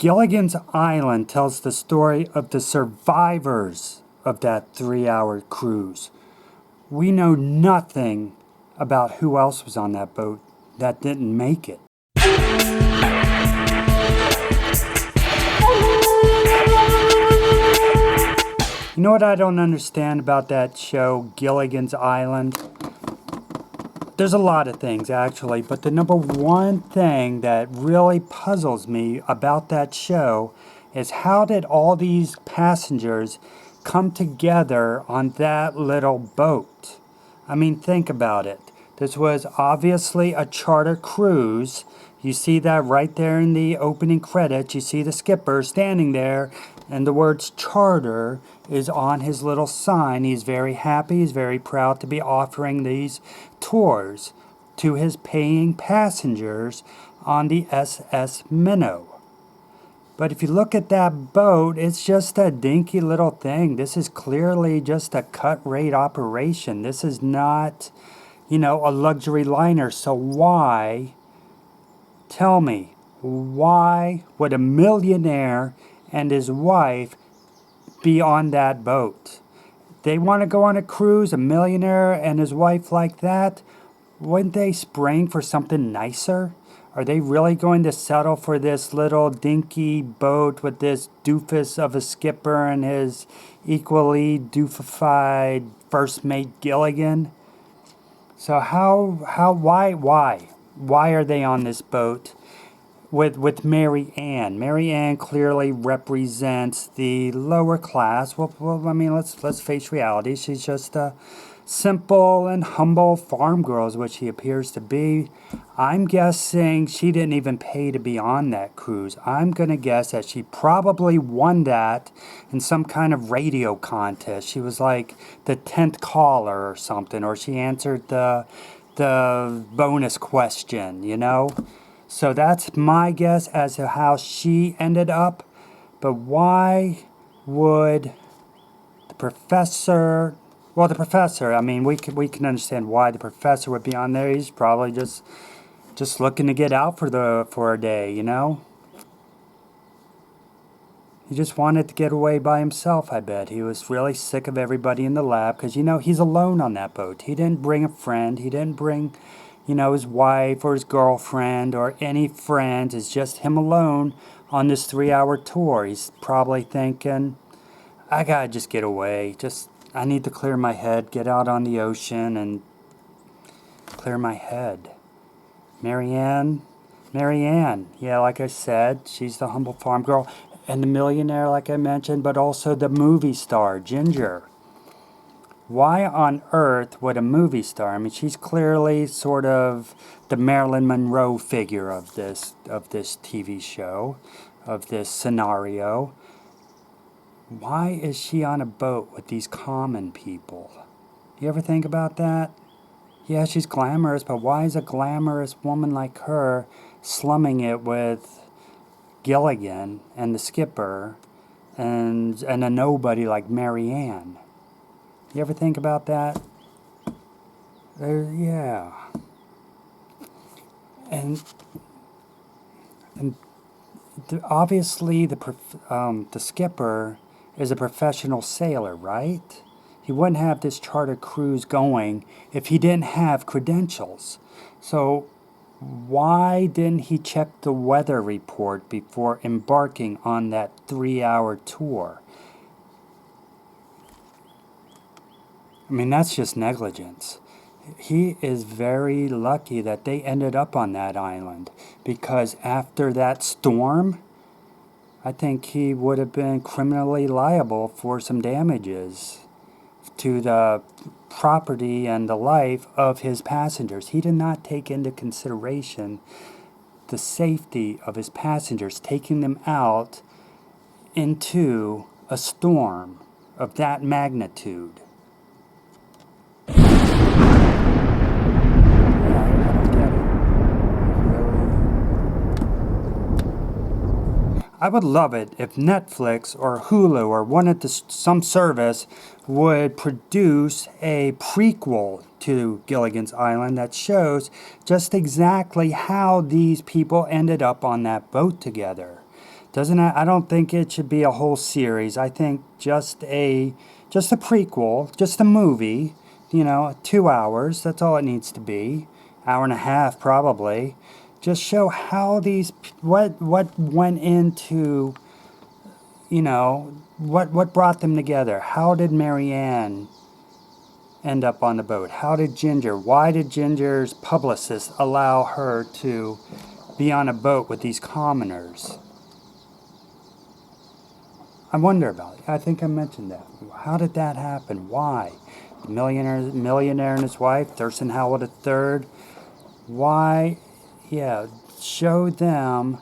Gilligan's Island tells the story of the survivors of that 3-hour cruise. We know nothing about who else was on that boat that didn't make it. You know what I don't understand about that show, Gilligan's Island? There's a lot of things, actually, but the number one thing that really puzzles me about that show is how did all these passengers come together on that little boat? I mean, think about it. This was obviously a charter cruise. You see that right there in the opening credits. You see the skipper standing there, and the words charter is on his little sign. He's very happy. He's very proud to be offering these tours to his paying passengers on the SS Minnow. But if you look at that boat, it's just a dinky little thing. This is clearly just a cut rate operation. This is not, a luxury liner. So why, tell me, why would a millionaire and his wife be on that boat? They want to go on a cruise, a millionaire and his wife like that. Wouldn't they spring for something nicer? Are they really going to settle for this little dinky boat with this doofus of a skipper and his equally doofified first mate Gilligan? So why are they on this boat with Mary Ann? Mary Ann clearly represents the lower class. Well, I mean, let's face reality. She's just a simple and humble farm girl is what she appears to be. I'm guessing she didn't even pay to be on that cruise. I'm going to guess that she probably won that in some kind of radio contest. She was like the 10th caller or something, or she answered the bonus question, So that's my guess as to how she ended up. But why would the professor... Well, the professor, I mean, we can understand why the professor would be on there. He's probably just looking to get out for a day, He just wanted to get away by himself, I bet. He was really sick of everybody in the lab because, he's alone on that boat. He didn't bring a friend. He didn't bring, his wife or his girlfriend or any friends. It's just him alone on this 3-hour tour. He's probably thinking, I gotta just get away. I need to clear my head, get out on the ocean and clear my head. Mary Ann, yeah, like I said, she's the humble farm girl. And the millionaire, like I mentioned, but also the movie star, Ginger. Why on earth would a movie star, I mean, she's clearly sort of the Marilyn Monroe figure of this TV show, of this scenario. Why is she on a boat with these common people? You ever think about that? Yeah, she's glamorous, but why is a glamorous woman like her slumming it with Gilligan and the skipper and a nobody like Mary Ann? You ever think about that? Yeah. And obviously the skipper is a professional sailor, right? He wouldn't have this charter cruise going if he didn't have credentials. So why didn't he check the weather report before embarking on that 3-hour tour? I mean, that's just negligence. He is very lucky that they ended up on that island, because after that storm, I think he would have been criminally liable for some damages to the property and the life of his passengers. He did not take into consideration the safety of his passengers, taking them out into a storm of that magnitude. I would love it if Netflix or Hulu or some service would produce a prequel to Gilligan's Island that shows just exactly how these people ended up on that boat together. I don't think it should be a whole series. I think just a prequel, just a movie, 2 hours, that's all it needs to be. Hour and a half probably. Just show how what went into, what brought them together. How did Marianne end up on the boat? Why did Ginger's publicist allow her to be on a boat with these commoners? I wonder about it. I think I mentioned that. How did that happen? Why? The millionaire and his wife, Thurston Howell III. Why? Yeah, show them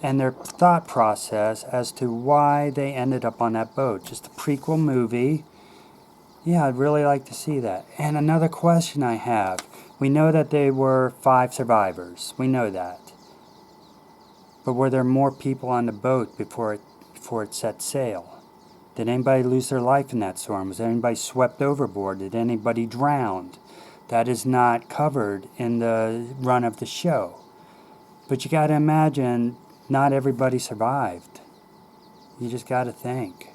and their thought process as to why they ended up on that boat. Just a prequel movie. Yeah, I'd really like to see that. And another question I have. We know that they were 5 survivors. We know that. But were there more people on the boat before it set sail? Did anybody lose their life in that storm? Was anybody swept overboard? Did anybody drown? That is not covered in the run of the show. But you got to imagine not everybody survived. You just got to think.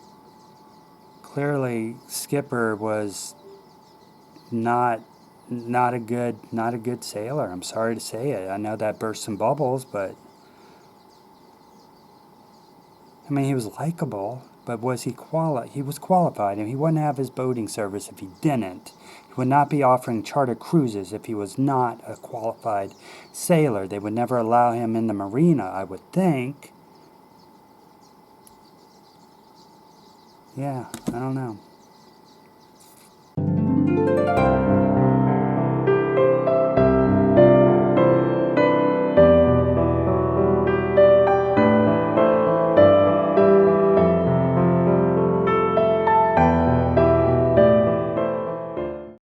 Clearly, Skipper was not a good sailor. I'm sorry to say it. I know that burst some bubbles, but I mean, he was likable, but was he qualified? He was qualified, and he wouldn't have his boating service if he didn't. He would not be offering charter cruises if he was not a qualified sailor. They would never allow him in the marina, I would think. Yeah, I don't know.